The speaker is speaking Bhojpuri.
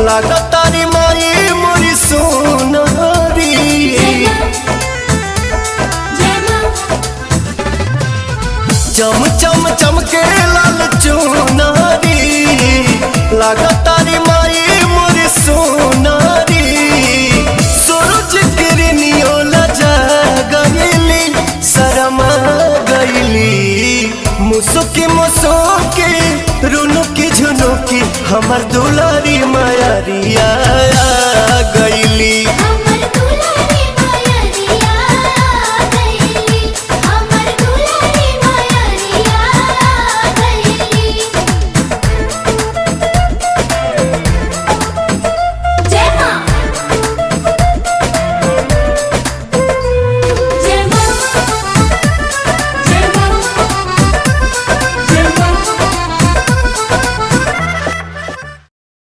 लागतारी माई मोरी सोनारी। चम चम चमके लाल चुनारी लागतारी माई मोरी सोनारी। सूरज किरनियो लजा गईली शरमा गईली। मुसुकी मुसुकी रुनुकी झुनुकी हमर दुलारी मायरिया गईली।